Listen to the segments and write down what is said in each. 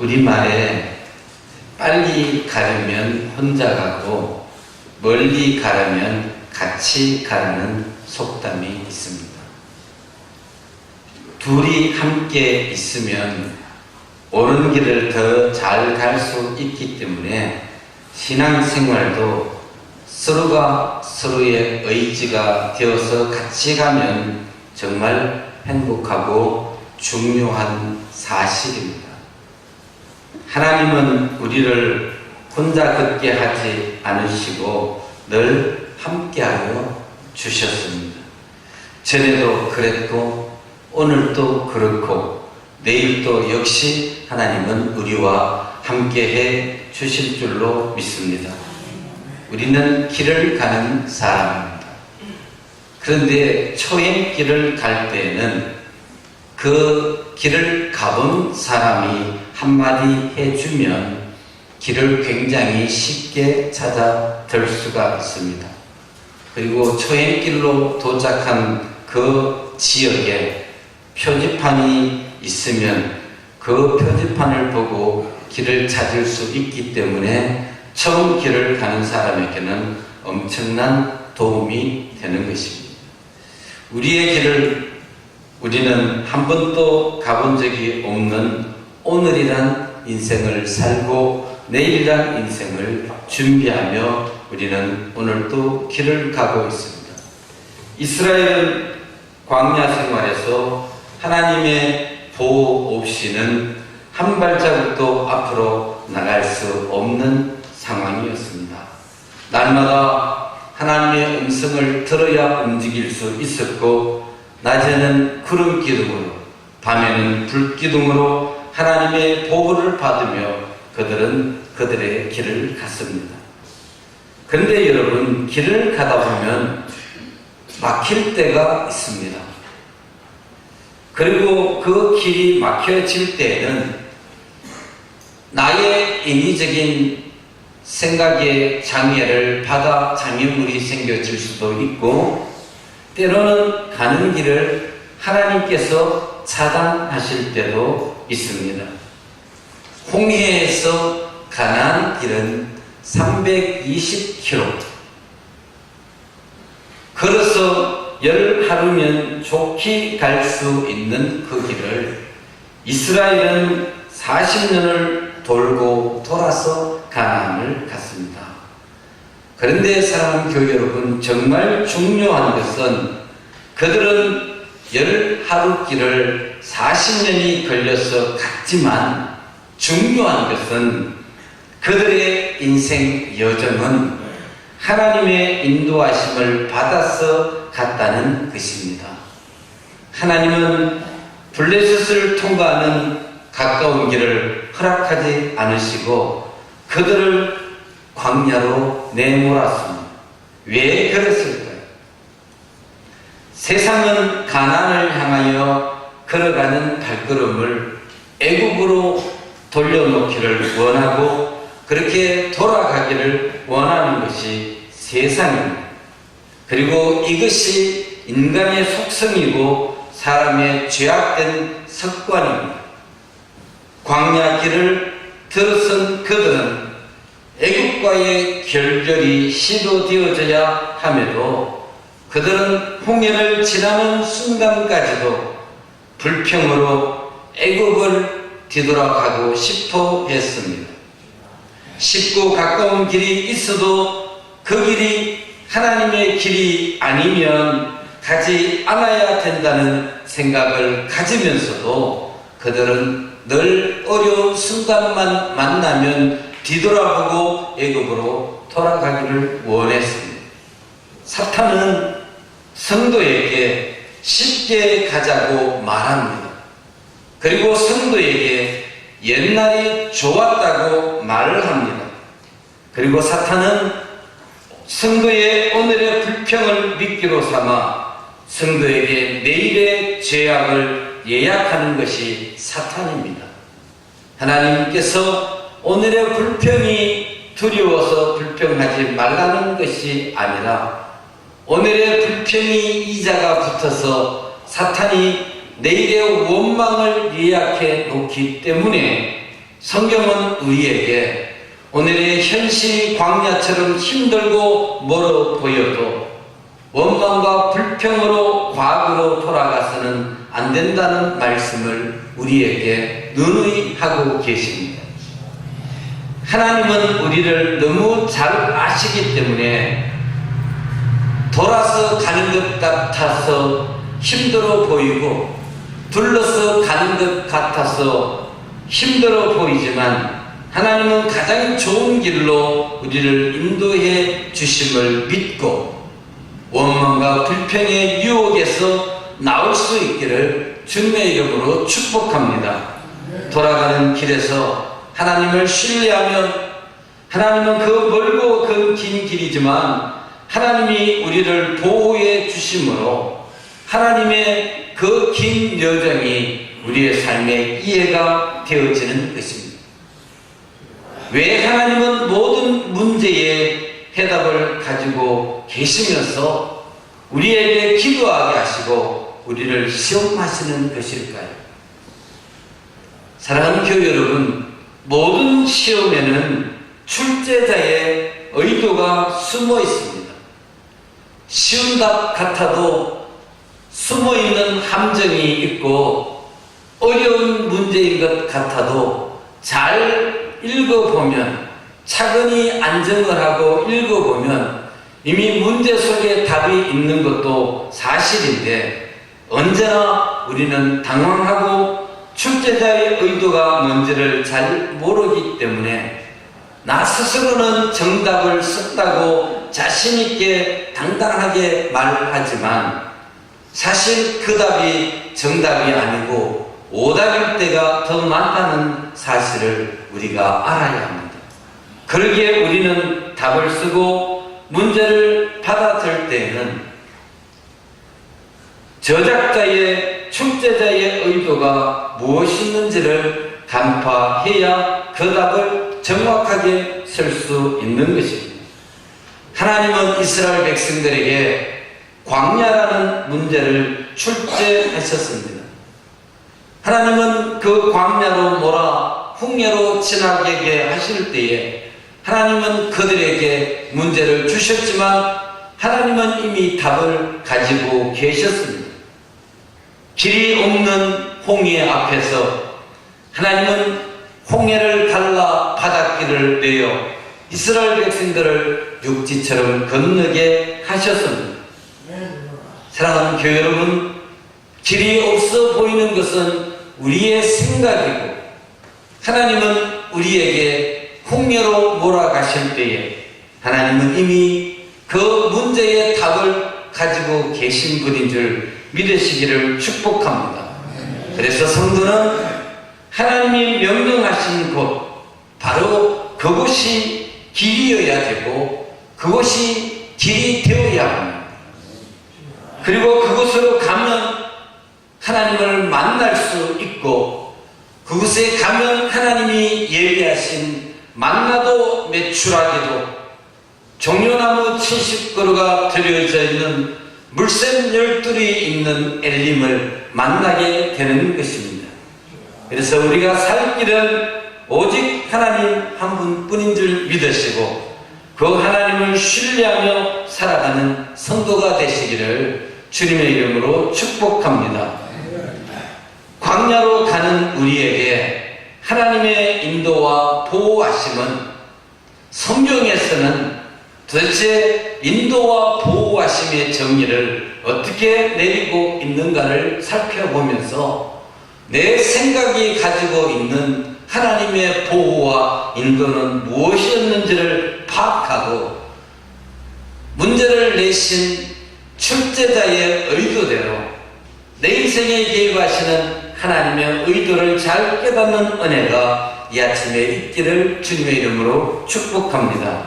우리말에 빨리 가려면 혼자 가고 멀리 가려면 같이 가라는 속담이 있습니다. 둘이 함께 있으면 옳은 길을 더 잘 갈 수 있기 때문에 신앙생활도 서로가 서로의 의지가 되어서 같이 가면 정말 행복하고 중요한 사실입니다. 하나님은 우리를 혼자 걷게 하지 않으시고 늘 함께하여 주셨습니다. 전에도 그랬고 오늘도 그렇고 내일도 역시 하나님은 우리와 함께해 주실 줄로 믿습니다. 우리는 길을 가는 사람입니다. 그런데 초행길을 갈 때에는 그 길을 가본 사람이 한마디 해주면 길을 굉장히 쉽게 찾아 들 수가 있습니다. 그리고 초행길로 도착한 그 지역에 표지판이 있으면 그 표지판을 보고 길을 찾을 수 있기 때문에 처음 길을 가는 사람에게는 엄청난 도움이 되는 것입니다. 우리의 길을 우리는 한 번도 가본 적이 없는 오늘이란 인생을 살고 내일이란 인생을 준비하며 우리는 오늘도 길을 가고 있습니다. 이스라엘은 광야 생활에서 하나님의 보호 없이는 한 발자국도 앞으로 나갈 수 없는 상황이었습니다. 날마다 하나님의 음성을 들어야 움직일 수 있었고 낮에는 구름 기둥으로 밤에는 불 기둥으로 하나님의 보호를 받으며 그들은 그들의 길을 갔습니다. 그런데 여러분, 길을 가다 보면 막힐 때가 있습니다. 그리고 그 길이 막혀질 때에는 나의 인위적인 생각의 장애를 받아 장애물이 생겨질 수도 있고 때로는 가는 길을 하나님께서 차단하실 때도 있습니다. 홍해에서 가나안 길은 320km 걸어서 열하루면 좋게 갈 수 있는 그 길을 이스라엘은 40년을 돌고 돌아서 가나안을 갔습니다. 그런데 사랑하는 교회 여러분, 정말 중요한 것은 그들은 열하루 길을 40년이 걸려서 갔지만 중요한 것은 그들의 인생 여정은 하나님의 인도하심을 받아서 갔다는 것입니다. 하나님은 블레셋을 통과하는 가까운 길을 허락하지 않으시고 그들을 광야로 내몰았습니다. 왜 그랬을까요? 세상은 가나안을 향하여 걸어가는 발걸음을 애국으로 돌려놓기를 원하고 그렇게 돌아가기를 원하는 것이 세상입니다. 그리고 이것이 인간의 속성이고 사람의 죄악된 습관입니다. 광야 길을 들어선 그들은 애국과의 결절이 시도되어져야 함에도 그들은 홍해를 지나는 순간까지도 불평으로 애국을 뒤돌아가고 싶어 했습니다. 쉽고 가까운 길이 있어도 그 길이 하나님의 길이 아니면 가지 않아야 된다는 생각을 가지면서도 그들은 늘 어려운 순간만 만나면 뒤돌아보고 애굽으로 돌아가기를 원했습니다. 사탄은 성도에게 쉽게 가자고 말합니다. 그리고 성도에게 옛날이 좋았다고 말을 합니다. 그리고 사탄은 성도의 오늘의 불평을 미끼로 삼아 성도에게 내일의 죄악을 예약하는 것이 사탄입니다. 하나님께서 오늘의 불평이 두려워서 불평하지 말라는 것이 아니라 오늘의 불평이 이자가 붙어서 사탄이 내일의 원망을 예약해 놓기 때문에 성경은 우리에게 오늘의 현실 광야처럼 힘들고 멀어 보여도 원망과 불평으로 과거로 돌아가서는 안 된다는 말씀을 우리에게 누누이 하고 계십니다. 하나님은 우리를 너무 잘 아시기 때문에 돌아서 가는 것 같아서 힘들어 보이고 둘러서 가는 것 같아서 힘들어 보이지만 하나님은 가장 좋은 길로 우리를 인도해 주심을 믿고 원망과 불평의 유혹에서 나올 수 있기를 주님의 이름으로 축복합니다. 돌아가는 길에서 하나님을 신뢰하면 하나님은 그 멀고 그 긴 길이지만 하나님이 우리를 보호해 주심으로 하나님의 그 긴 여정이 우리의 삶의 이해가 되어지는 것입니다. 왜 하나님은 모든 문제의 해답을 가지고 계시면서 우리에게 기도하게 하시고 우리를 시험하시는 것일까요? 사랑하는 교회 여러분, 모든 시험에는 출제자의 의도가 숨어 있습니다. 쉬운 답 같아도 숨어 있는 함정이 있고 어려운 문제인 것 같아도 잘 읽어보면 차근히 안정을 하고 읽어보면 이미 문제 속에 답이 있는 것도 사실인데 언제나 우리는 당황하고 출제자의 의도가 뭔지를 잘 모르기 때문에 나 스스로는 정답을 썼다고 자신있게 당당하게 말하지만 사실 그 답이 정답이 아니고 오답일 때가 더 많다는 사실을 우리가 알아야 합니다. 그러기에 우리는 답을 쓰고 문제를 받아들일 때에는 저작자의 출제자의 의도가 무엇이었는지를 간파해야 그 답을 정확하게 쓸 수 있는 것입니다. 하나님은 이스라엘 백성들에게 광야라는 문제를 출제하셨습니다. 하나님은 그 광야로 몰아 홍해로 지나게 하실 때에 하나님은 그들에게 문제를 주셨지만 하나님은 이미 답을 가지고 계셨습니다. 길이 없는 홍해 앞에서 하나님은 홍해를 갈라 바닷길을 내어 이스라엘 백성들을 육지처럼 건너게 하셨습니다. 사랑하는 교회 여러분, 길이 없어 보이는 것은 우리의 생각이고 하나님은 우리에게 홍해로 몰아가실 때에 하나님은 이미 그 문제의 답을 가지고 계신 분인 줄 믿으시기를 축복합니다. 그래서 성도는 하나님이 명령하신 곳 바로 그곳이 길이어야 되고 그것이 길이 되어야 합니다. 그리고 그곳으로 가면 하나님을 만날 수 있고 그곳에 가면 하나님이 예비하신 만나도 매출하기도 종려나무 70그루가 들여져 있는 물샘 12이 있는 엘림을 만나게 되는 것입니다. 그래서 우리가 살 길은 오직 하나님 한 분뿐인 줄 믿으시고 그 하나님을 신뢰하며 살아가는 성도가 되시기를 주님의 이름으로 축복합니다. 광야로 가는 우리에게 하나님의 인도와 보호하심은 성경에서는 도대체 인도와 보호하심의 정의를 어떻게 내리고 있는가를 살펴보면서 내 생각이 가지고 있는 하나님의 보호와 인도는 무엇이었는지를 파악하고 문제를 내신 출제자의 의도대로 내 인생에 개입하시는 하나님의 의도를 잘 깨닫는 은혜가 이 아침에 있기를 주님의 이름으로 축복합니다.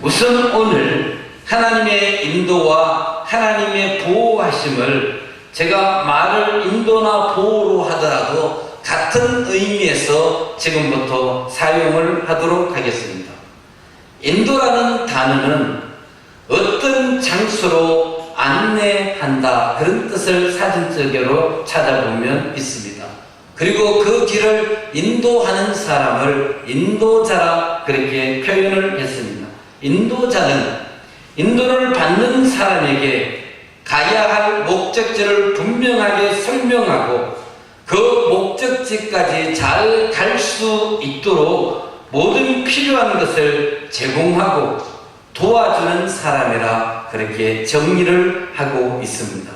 우선 오늘 하나님의 인도와 하나님의 보호하심을 제가 말을 인도나 보호로 하더라도 같은 의미에서 지금부터 사용을 하도록 하겠습니다. 인도라는 단어는 어떤 장소로 안내한다 그런 뜻을 사전적으로 찾아보면 있습니다. 그리고 그 길을 인도하는 사람을 인도자라 그렇게 표현을 했습니다. 인도자는 인도를 받는 사람에게 가야 할 목적지를 분명하게 설명하고 그 목적지까지 잘 갈 수 있도록 모든 필요한 것을 제공하고 도와주는 사람이라 그렇게 정리를 하고 있습니다.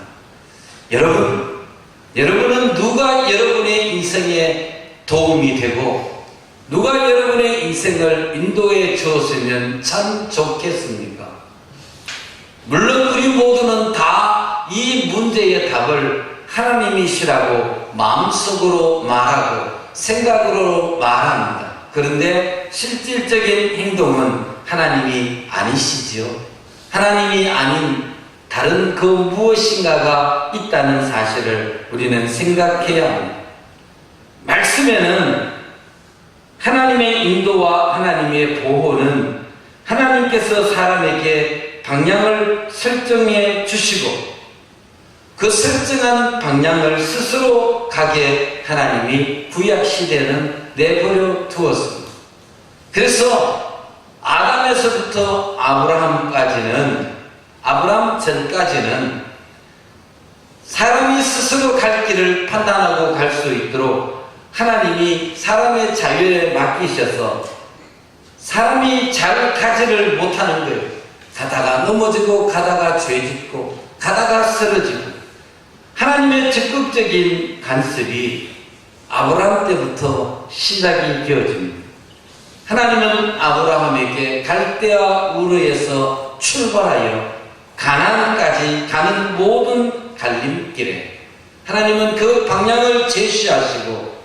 여러분은 누가 여러분의 인생에 도움이 되고 누가 여러분의 인생을 인도해 주었으면 참 좋겠습니까? 물론 우리 모두는 다 이 문제의 답을 하나님이시라고 마음속으로 말하고 생각으로 말합니다. 그런데 실질적인 행동은 하나님이 아니시지요. 하나님이 아닌 다른 그 무엇인가가 있다는 사실을 우리는 생각해야 합니다. 말씀에는 하나님의 인도와 하나님의 보호는 하나님께서 사람에게 방향을 설정해 주시고 그 설정한 방향을 스스로 가게 하나님이 구약시대는 내버려 두었습니다. 그래서 아담에서부터 아브라함 전까지는 사람이 스스로 갈 길을 판단하고 갈 수 있도록 하나님이 사람의 자유에 맡기셔서 사람이 잘 가지를 못하는 거예요. 가다가 넘어지고 가다가 죄짓고 가다가 쓰러지고 하나님의 적극적인 간섭이 아브라함 때부터 시작이 되어집니다. 하나님은 아브라함에게 갈대아 우르에서 출발하여 가나안까지 가는 모든 갈림길에 하나님은 그 방향을 제시하시고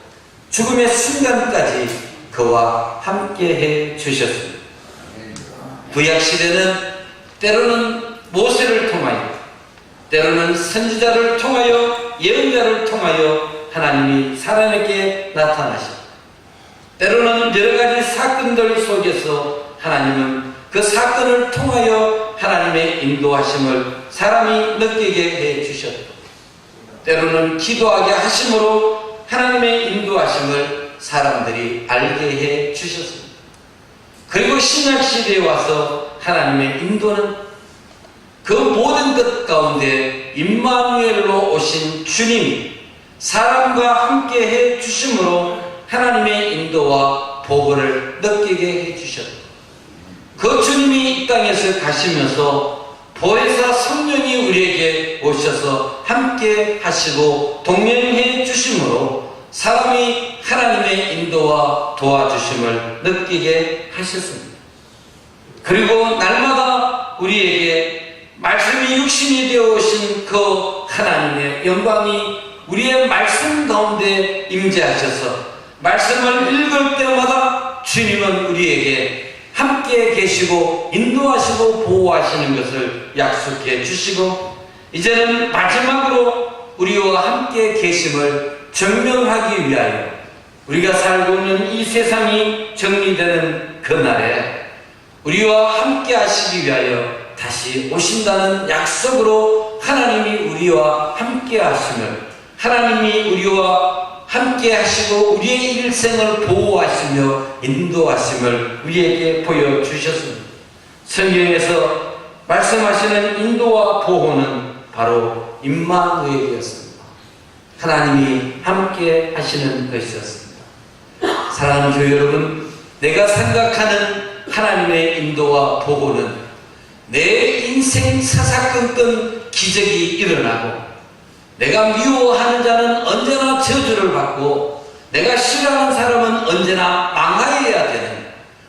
죽음의 순간까지 그와 함께해 주셨습니다. 구약시대는 때로는 모세를 통하여 때로는 선지자를 통하여 예언자를 통하여 하나님이 사람에게 나타나시고 때로는 여러가지 사건들 속에서 하나님은 그 사건을 통하여 하나님의 인도하심을 사람이 느끼게 해 주셨고 때로는 기도하게 하심으로 하나님의 인도하심을 사람들이 알게 해 주셨습니다. 그리고 신약시대에 와서 하나님의 인도는 그 모든 것 가운데 임마누엘로 오신 주님이 사람과 함께 해 주심으로 하나님의 인도와 보호를 느끼게 해 주셨다. 그 주님이 이 땅에서 가시면서 보혜사 성령이 우리에게 오셔서 함께 하시고 동행해 주심으로 사람이 하나님의 인도와 도와주심을 느끼게 하셨습니다. 그리고 날마다 우리에게 말씀이 육신이 되어 오신 그 하나님의 영광이 우리의 말씀 가운데 임재하셔서 말씀을 읽을 때마다 주님은 우리에게 함께 계시고 인도하시고 보호하시는 것을 약속해 주시고 이제는 마지막으로 우리와 함께 계심을 증명하기 위하여 우리가 살고 있는 이 세상이 정리되는 그날에 우리와 함께 하시기 위하여 다시 오신다는 약속으로 하나님이 우리와 함께 하심을 하나님이 우리와 함께 하시고 우리의 일생을 보호하시며 인도하심을 우리에게 보여주셨습니다. 성경에서 말씀하시는 인도와 보호는 바로 임마누엘이었습니다. 하나님이 함께 하시는 것이었습니다. 사랑하는 교회 여러분, 내가 생각하는 하나님의 인도와 보호는 내 인생 사사건건 기적이 일어나고 내가 미워하는 자는 언제나 저주를 받고 내가 싫어하는 사람은 언제나 망하여야 되는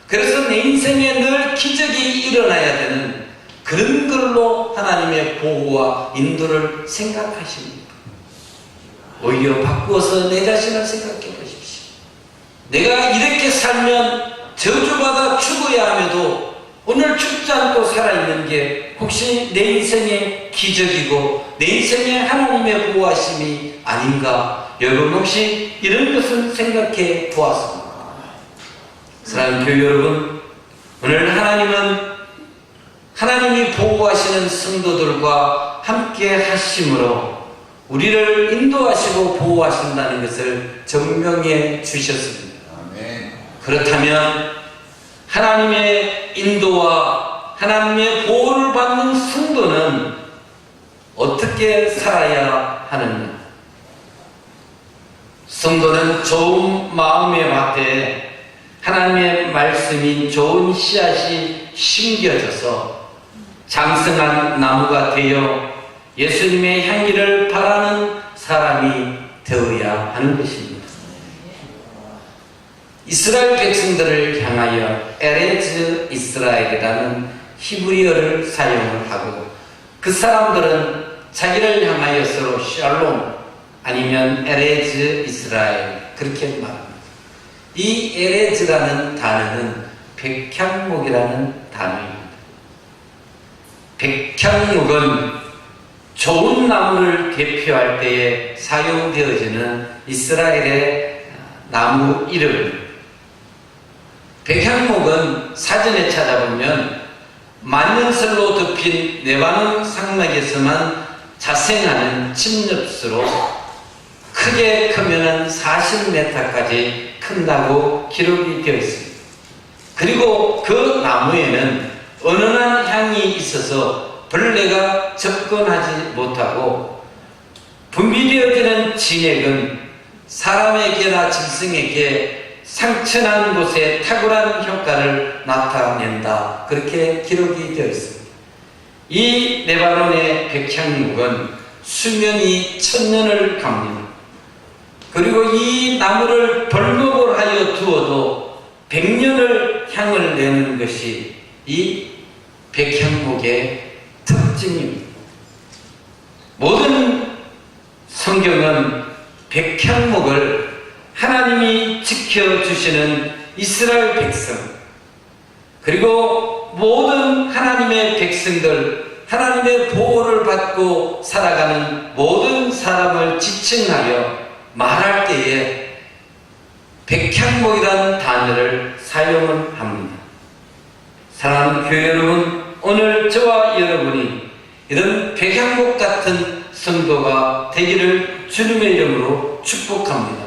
그래서 내 인생에 늘 기적이 일어나야 되는 그런 걸로 하나님의 보호와 인도를 생각하십니까? 오히려 바꾸어서 내 자신을 생각해 보십시오. 내가 이렇게 살면 저주받아 죽어야 함에도 오늘 죽지 않고 살아있는 게 혹시 내 인생의 기적이고 내 인생의 하나님의 보호하심이 아닌가? 여러분 혹시 이런 것을 생각해 보았습니까? 사랑하는 교회 여러분, 오늘 하나님은 하나님이 보호하시는 성도들과 함께 하심으로 우리를 인도하시고 보호하신다는 것을 증명해 주셨습니다. 아멘. 그렇다면 하나님의 인도와 하나님의 보호를 받는 성도는 어떻게 살아야 하느냐? 성도는 좋은 마음의 밭에 하나님의 말씀인 좋은 씨앗이 심겨져서 장성한 나무가 되어 예수님의 향기를 바라는 사람이 되어야 하는 것입니다. 이스라엘 백성들을 향하여 에레즈 이스라엘이라는 히브리어를 사용을 하고 그 사람들은 자기를 향하여 서로 샬롬 아니면 에레즈 이스라엘 그렇게 말합니다. 이 에레즈라는 단어는 백향목이라는 단어입니다. 백향목은 좋은 나무를 대표할 때에 사용되어지는 이스라엘의 나무 이름입니다. 백향목은 사전에 찾아보면 만년설로 덮인 레바논 산맥에서만 자생하는 침엽수로 크게 크면 40m까지 큰다고 기록이 되어 있습니다. 그리고 그 나무에는 은은한 향이 있어서 벌레가 접근하지 못하고 분비되어지는 진액은 사람에게나 짐승에게 상처난 곳에 탁월한 효과를 나타낸다. 그렇게 기록이 되어 있습니다. 이 레바논의 백향목은 수명이 1000년을 갑니다. 그리고 이 나무를 벌목을 하여 두어도 100년을 향을 내는 것이 이 백향목의 특징입니다. 모든 성경은 백향목을 하나님이 지켜주시는 이스라엘 백성 그리고 모든 하나님의 백성들 하나님의 보호를 받고 살아가는 모든 사람을 지칭하여 말할 때에 백향목이라는 단어를 사용을 합니다. 사랑하는 교회 여러분, 오늘 저와 여러분이 이런 백향목 같은 성도가 되기를 주님의 이름으로 축복합니다.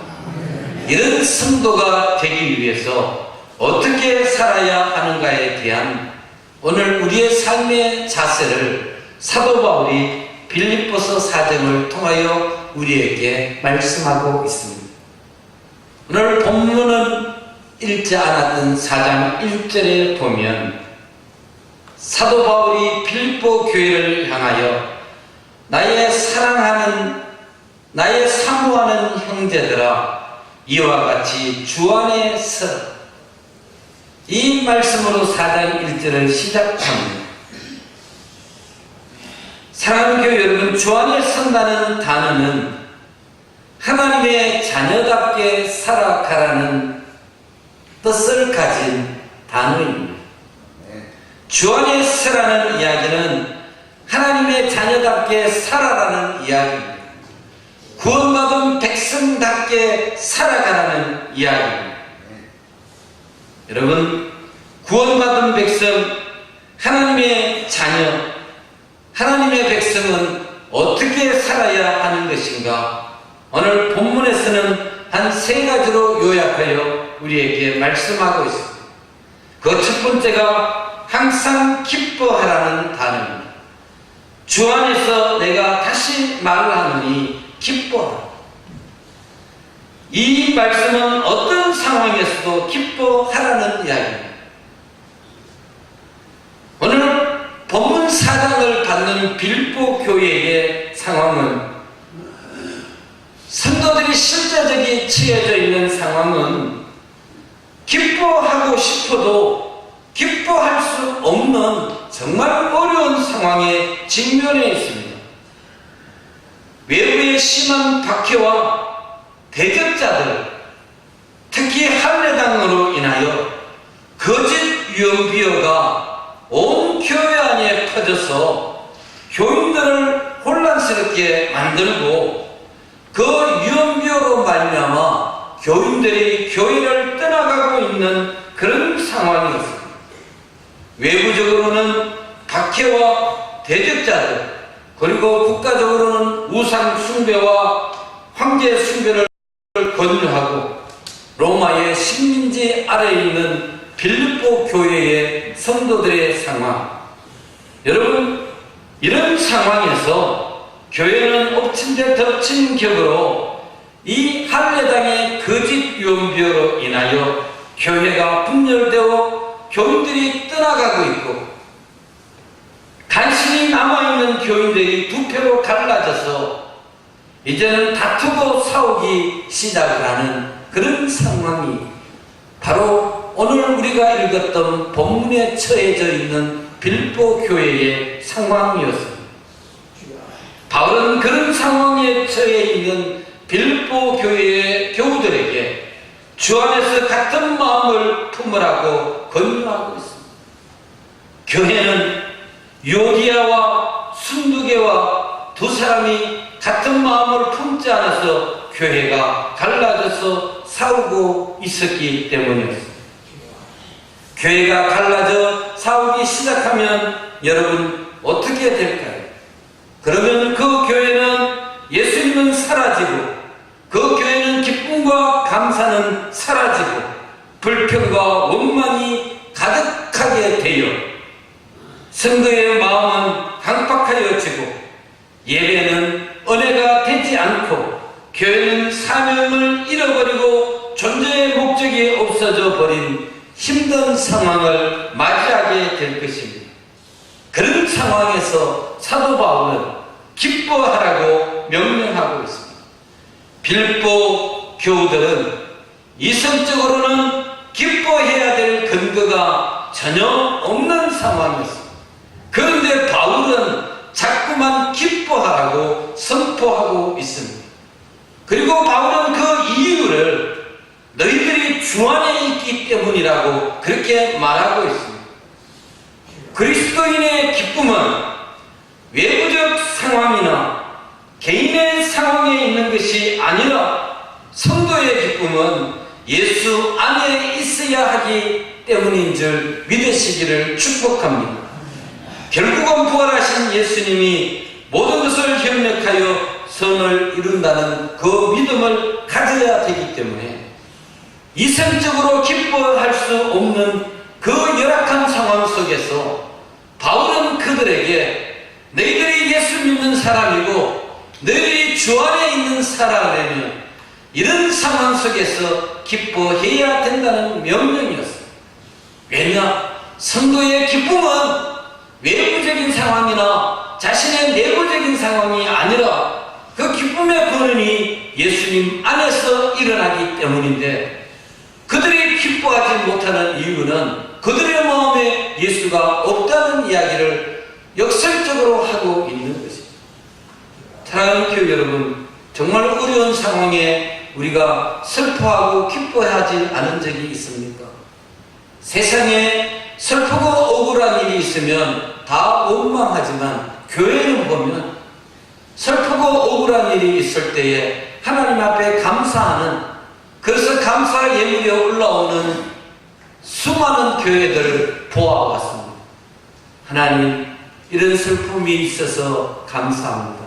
이런 성도가 되기 위해서 어떻게 살아야 하는가에 대한 오늘 우리의 삶의 자세를 사도 바울이 빌립보서 4장을 통하여 우리에게 말씀하고 있습니다. 오늘 본문은 읽지 않았던 4장 1절에 보면 사도 바울이 빌립보 교회를 향하여 나의 사랑하는 나의 사모하는 형제들아 이와 같이 주 안에 서라 이 말씀으로 4장 1절을 시작합니다. 사랑하는 교회 여러분, 주 안에 선다는 단어는 하나님의 자녀답게 살아가라는 뜻을 가진 단어입니다. 주 안에 서라는 이야기는 하나님의 자녀답게 살아라는 이야기입니다. 구원받은 백성답게 살아가라는 이야기입니다. 여러분, 구원받은 백성, 하나님의 자녀, 하나님의 백성은 어떻게 살아야 하는 것인가? 오늘 본문에서는 한 3가지로 요약하여 우리에게 말씀하고 있습니다. 그 첫 번째가 항상 기뻐하라는 단어입니다. 주 안에서 내가 다시 말하노니 기뻐하라. 이 말씀은 어떤 상황에서도 기뻐하라는 이야기입니다. 오늘 본문 4장을 받는 빌립보 교회의 상황은 성도들이 실제적인 처해져 있는 상황은 기뻐하고 싶어도 기뻐할 수 없는 정말 어려운 상황에 직면해 있습니다. 외부의 심한 박해와 대적자들, 특히 할례당으로 인하여 거짓 유언비어가 온 교회 안에 퍼져서 교인들을 혼란스럽게 만들고 그 유언비어로 말미암아 교인들이 교회를 떠나가고 있는 그런 상황이었습니다. 외부적으로는 박해와 대적자들, 그리고 국가적으로는 우상 숭배와 황제 숭배를 권유하고 로마의 식민지 아래에 있는 빌립보 교회의 성도들의 상황. 여러분, 이런 상황에서 교회는 엎친 데 덮친 격으로 이 할례당의 거짓 유언비어로 인하여 교회가 분열되어 교인들이 떠나가고 있고, 간신히 남아있는 교인들이 두 표로 갈라져서 이제는 다투고 싸우기 시작을 하는 그런 상황이 바로 오늘 우리가 읽었던 본문에 처해져 있는 빌립보 교회의 상황이었습니다. 바울은 그런 상황에 처해 있는 빌립보 교회의 교우들에게 주 안에서 같은 마음을 품으라고 권유하고 있습니다. 교회는 유오디아와 순두개와 두 사람이 같은 마음을 품지 않아서 교회가 갈라져서 싸우고 있었기 때문이었습니다. 교회가 갈라져 싸우기 시작하면 여러분 어떻게 될까요? 그러면 그 교회는 예수님은 사라지고, 그 교회는 기쁨과 감사는 사라지고, 불평과 원망이 가득하게 되어 성도의 마음은 강팍하여지고, 예배는 은혜가 되지 않고, 교회는 사명을 잃어버리고 존재의 목적이 없어져 버린 힘든 상황을 맞이하게 될 것입니다. 그런 상황에서 사도 바울은 기뻐하라고 명령하고 있습니다. 빌립보 교우들은 이성적으로는 기뻐해야 될 근거가 전혀 없는 상황이었습니다. 그런데 바울은 자꾸만 기뻐하라고 선포하고 있습니다. 그리고 바울은 그 이유를 너희들이 주 안에 있기 때문이라고 그렇게 말하고 있습니다. 그리스도인의 기쁨은 외부적 상황이나 개인의 상황에 있는 것이 아니라 성도의 기쁨은 예수 안에 있어야 하기 때문인 줄 믿으시기를 축복합니다. 결국은 부활하신 예수님이 모든 것을 협력하여 선을 이룬다는 그 믿음을 가져야 되기 때문에 이성적으로 기뻐할 수 없는 그 열악한 상황 속에서 바울은 그들에게 너희들이 예수 믿는 사람이고 너희들이 주 안에 있는 사람이라면 이런 상황 속에서 기뻐해야 된다는 명령이었어요. 왜냐? 성도의 기쁨은 외부적인 상황이나 자신의 내부적인 상황이 아니라 그 기쁨의 근원이 예수님 안에서 일어나기 때문인데, 그들이 기뻐하지 못하는 이유는 그들의 마음에 예수가 없다는 이야기를 역설적으로 하고 있는 것입니다. 사랑하는 교회 여러분, 정말 어려운 상황에 우리가 슬퍼하고 기뻐하지 않은 적이 있습니까? 세상에 슬프고 억울한 일이 있으면 다 원망하지만 교회를 보면 슬프고 억울한 일이 있을 때에 하나님 앞에 감사하는, 그래서 감사 예물에 올라오는 수많은 교회들을 보아왔습니다. 하나님, 이런 슬픔이 있어서 감사합니다.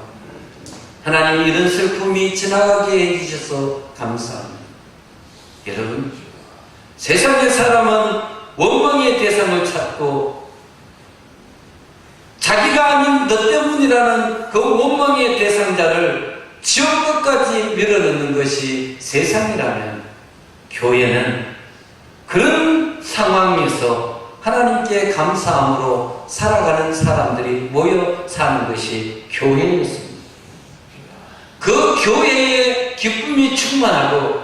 하나님, 이런 슬픔이 지나가게 해주셔서 감사합니다. 여러분, 세상의 사람은 원망의 대상을 찾고 자기가 아닌 너 때문이라는 그 원망의 대상자를 지옥 끝까지 밀어넣는 것이 세상이라면, 교회는 그런 상황에서 하나님께 감사함으로 살아가는 사람들이 모여 사는 것이 교회였습니다. 그 교회의 기쁨이 충만하고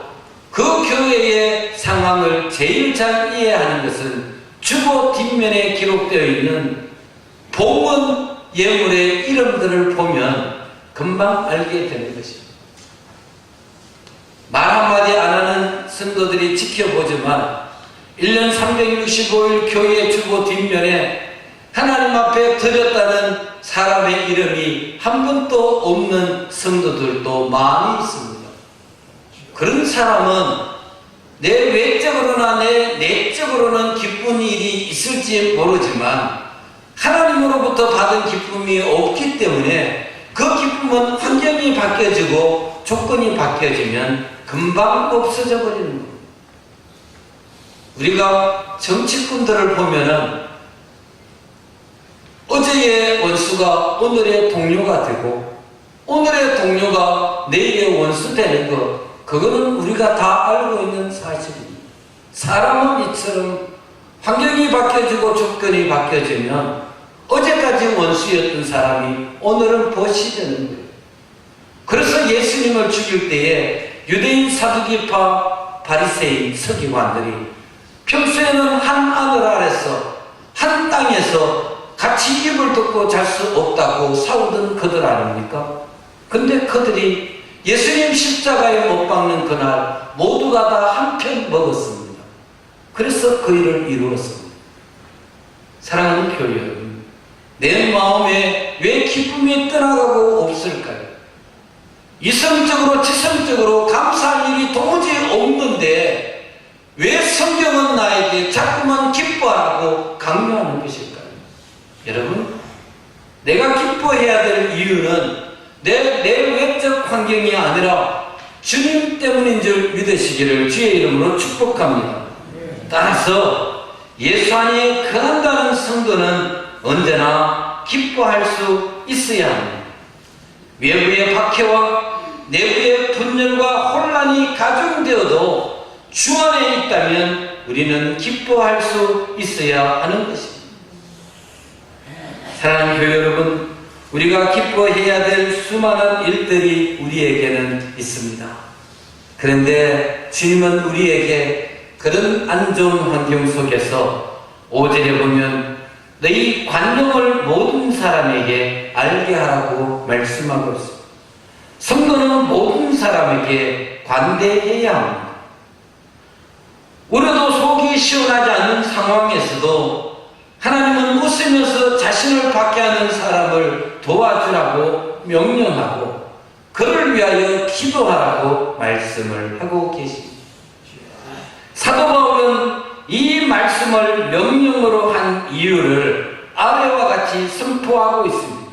그 교회의 상황을 제일 잘 이해하는 것은 주보 뒷면에 기록되어 있는 복원 예물의 이름들을 보면 금방 알게 되는 것입니다. 말 한마디 안 하는 성도들이 지켜보지만 1년 365일 교회 주보 뒷면에 하나님 앞에 드렸다는 사람의 이름이 한 번도 없는 성도들도 많이 있습니다. 그런 사람은 내 외적으로나 내 내적으로는 기쁜 일이 있을지 모르지만 하나님으로부터 받은 기쁨이 없기 때문에 그 기쁨은 환경이 바뀌어지고 조건이 바뀌어지면 금방 없어져 버리는 겁니다. 우리가 정치꾼들을 보면은 어제의 원수가 오늘의 동료가 되고 오늘의 동료가 내일의 원수 되는 것, 그거는 우리가 다 알고 있는 사실입니다. 사람은 이처럼 환경이 바뀌어지고 조건이 바뀌어지면 어제까지 원수였던 사람이 오늘은 벗이 되는 거예요. 그래서 예수님을 죽일 때에 유대인 사두기파 바리새인 서기관들이 평소에는 한 하늘 아래서 한 땅에서 같이 이불 덮고 잘 수 없다고 싸우던 그들 아닙니까? 근데 그들이 예수님 십자가에 못 박는 그날 모두가 다 한 편 먹었습니다. 그래서 그 일을 이루었습니다. 사랑하는 교회 여러분, 내 마음에 왜 기쁨이 떠나가고 없을까요? 이성적으로 지성적으로 감사할 일이 도무지 없는데 왜 성경은 나에게 자꾸만 기뻐하라고 강요하는 것일까요? 여러분, 내가 기뻐해야 될 이유는 내 외적 환경이 아니라 주님 때문인 줄 믿으시기를 주의 이름으로 축복합니다. 따라서 예수 안에 거한다는 성도는 언제나 기뻐할 수 있어야 합니다. 외부의 박해와 내부의 분열과 혼란이 가중되어도 주 안에 있다면 우리는 기뻐할 수 있어야 하는 것입니다. 사랑하는 교회 여러분, 우리가 기뻐해야 될 수많은 일들이 우리에게는 있습니다. 그런데 주님은 우리에게 그런 안 좋은 환경 속에서 5절에 보면 너희 관용을 모든 사람에게 알게 하라고 말씀하고 있습니다. 성도는 모든 사람에게 관대해야 합니다. 우리도 속이 시원하지 않는 상황에서도 하나님은 웃으면서 자신을 받게 하는 사람을 도와주라고 명령하고 그를 위하여 기도하라고 말씀을 하고 계십니다. 사도 바울은 이 말씀을 명령으로 한 이유를 아래와 같이 선포하고 있습니다.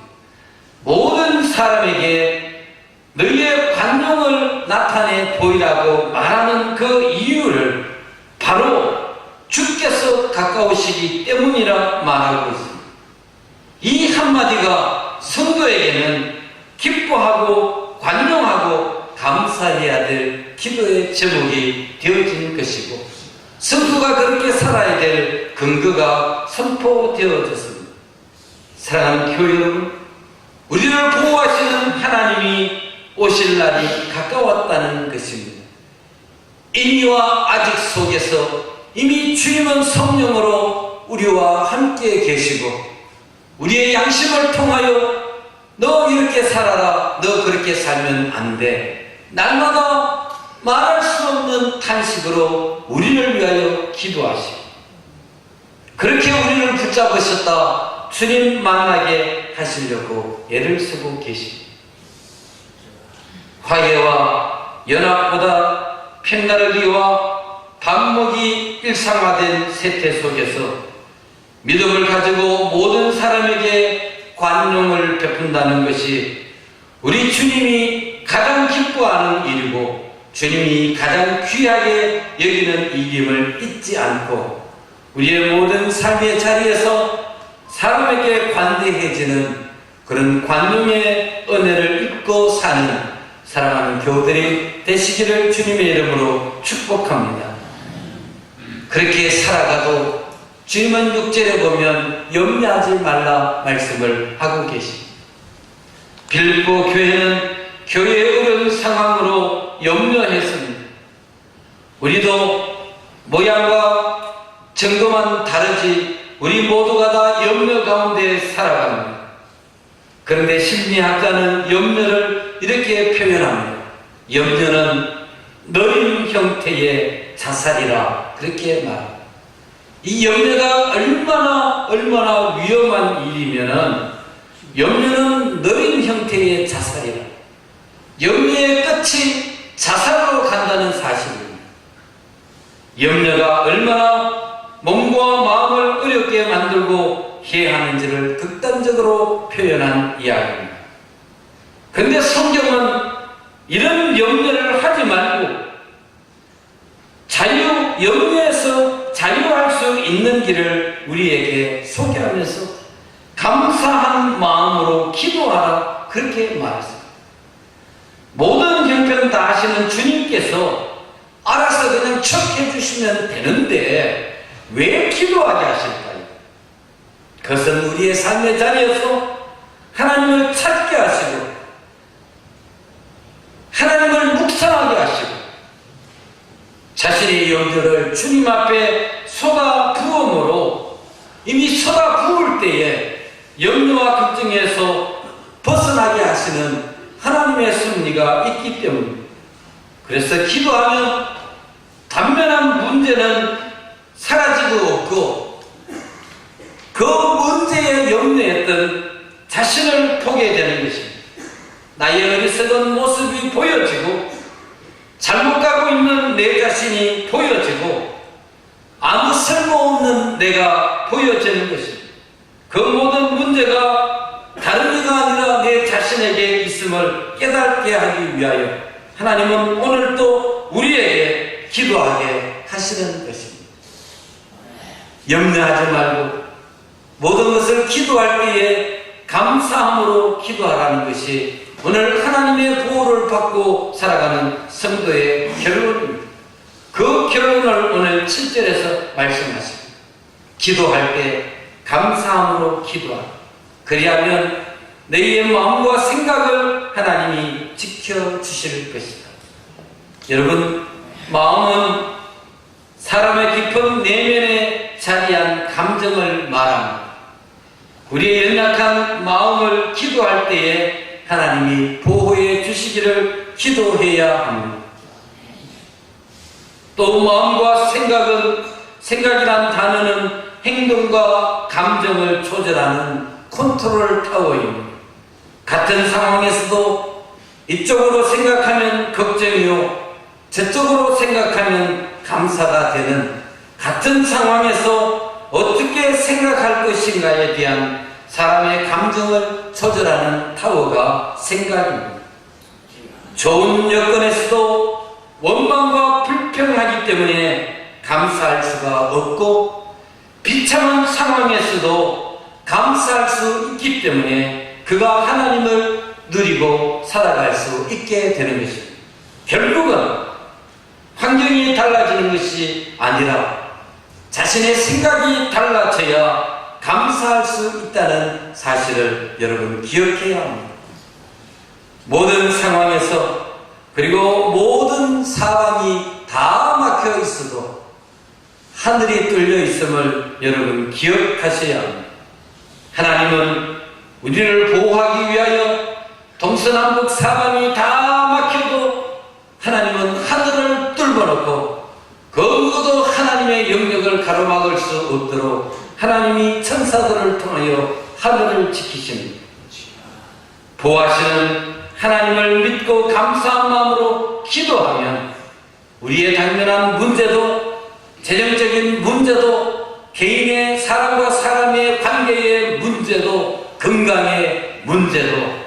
모든 사람에게 너희의 관용을 나타내 보이라고 말하는 그 이유를 바로 주께서 가까우시기 때문이라 말하고 있습니다. 이 한마디가 성도에게는 기뻐하고 관용하고 감사해야 될 기도의 제목이 되어진 것이고 성도가 그렇게 살아야 될 근거가 선포되어졌습니다. 사랑하는 교회 여러분, 우리를 보호하시는 하나님이 오실 날이 가까웠다는 것입니다. 인위와 아직 속에서 이미 주님은 성령으로 우리와 함께 계시고 우리의 양심을 통하여 너 이렇게 살아라, 너 그렇게 살면 안 돼, 날마다 말할 수 없는 탄식으로 우리를 위하여 기도하시고 그렇게 우리를 붙잡으셨다 주님 만나게 하시려고 애를 쓰고 계십니다. 화해와 연합보다 편나르기와 반목이 일상화된 세태 속에서 믿음을 가지고 모든 사람에게 관용을 베푼다는 것이 우리 주님이 가장 기뻐하는 일이고 주님이 가장 귀하게 여기는 일임을 잊지 않고 우리의 모든 삶의 자리에서 사람에게 관대해지는 그런 관용의 은혜를 입고 사는 사랑하는 교우들이 되시기를 주님의 이름으로 축복합니다. 그렇게 살아가도 주님은 6절에 보면 염려하지 말라 말씀을 하고 계십니다. 빌립보 교회는 교회의 어려운 상황으로 염려했습니다. 우리도 모양과 정도만 다르지 우리 모두가 다 염려 가운데 살아갑니다. 그런데 심리학자는 염려를 이렇게 표현합니다. 염려는 너림 형태의 자살이라 그렇게 말합니다. 이 염려가 얼마나 위험한 일이면은 염려는 너림 형태의 자살이라, 염려의 끝이 자살로 간다는 사실입니다. 염려가 얼마나 몸과 마음을 어렵게 만들고 대하는지를 극단적으로 표현한 이야기입니다. 그런데 성경은 이런 염려를 하지 말고 염려에서 자유할 수 있는 길을 우리에게 소개하면서 감사한 마음으로 기도하라, 그렇게 말했습니다. 모든 형편 다 하시는 주님께서 알아서 그냥 척해 주시면 되는데 왜 기도하게 하실까요? 그것은 우리의 삶의 자리에서 하나님을 찾게 하시고 하나님을 묵상하게 하시고 자신의 염려를 주님 앞에 쏟아 부음으로 이미 쏟아 부을 때에 염려와 걱정에서 벗어나게 하시는 하나님의 섭리가 있기 때문입니다. 그래서 기도하면 단면한 문제는 사라지고 없고 그 문제에 염려했던 자신을 보게 되는 것입니다. 나의 어리석은 모습이 보여지고 잘못 가고 있는 내 자신이 보여지고 아무 쓸모없는 내가 보여지는 것입니다. 그 모든 문제가 다른 이가 아니라 내 자신에게 있음을 깨닫게 하기 위하여 하나님은 오늘도 우리에게 기도하게 하시는 것입니다. 염려하지 말고 모든 것을 기도할 때에 감사함으로 기도하라는 것이 오늘 하나님의 보호를 받고 살아가는 성도의 결론입니다. 그 결론을 오늘 7절에서 말씀하십니다. 기도할 때 감사함으로 기도하라. 그리하면 너희의 마음과 생각을 하나님이 지켜주실 것이다. 여러분, 마음은 사람의 깊은 내면에 자리한 감정을 말합니다. 우리의 연약한 마음을 기도할 때에 하나님이 보호해 주시기를 기도해야 합니다. 또 마음과 생각이란 단어는 행동과 감정을 조절하는 컨트롤 타워입니다. 같은 상황에서도 이쪽으로 생각하면 걱정이요, 저쪽으로 생각하면 감사가 되는 같은 상황에서 어떻게 생각할 것인가에 대한 사람의 감정을 조절하는 타워가 생각입니다. 좋은 여건에서도 원망과 불평하기 때문에 감사할 수가 없고 비참한 상황에서도 감사할 수 있기 때문에 그가 하나님을 누리고 살아갈 수 있게 되는 것입니다. 결국은 환경이 달라지는 것이 아니라 자신의 생각이 달라져야 감사할 수 있다는 사실을 여러분 기억해야 합니다. 모든 상황에서 그리고 모든 사방이 다 막혀 있어도 하늘이 뚫려 있음을 여러분 기억하셔야 합니다. 하나님은 우리를 보호하기 위하여 동서남북 사방이 다 막혀도 하나님은 하늘을 뚫어놓고 그 누구도 하나님의 영역을 가로막을 수 없도록 하나님이 천사들을 통하여 하늘을 지키십니다. 보호하시는 하나님을 믿고 감사한 마음으로 기도하면 우리의 당면한 문제도, 재정적인 문제도, 개인의 사람과 사람의 관계의 문제도, 건강의 문제도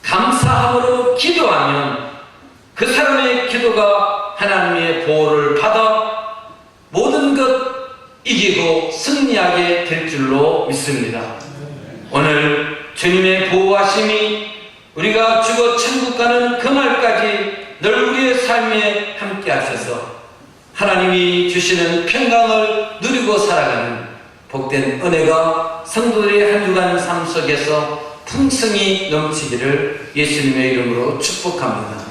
감사함으로 기도하면 그 사람의 기도가 하나님의 보호를 받아 모든 것 이기고 승리하게 될 줄로 믿습니다. 오늘 주님의 보호하심이 우리가 죽어 천국 가는 그날까지 늘 우리의 삶에 함께 하셔서 하나님이 주시는 평강을 누리고 살아가는 복된 은혜가 성도들의 한 주간 삶 속에서 풍성히 넘치기를 예수님의 이름으로 축복합니다.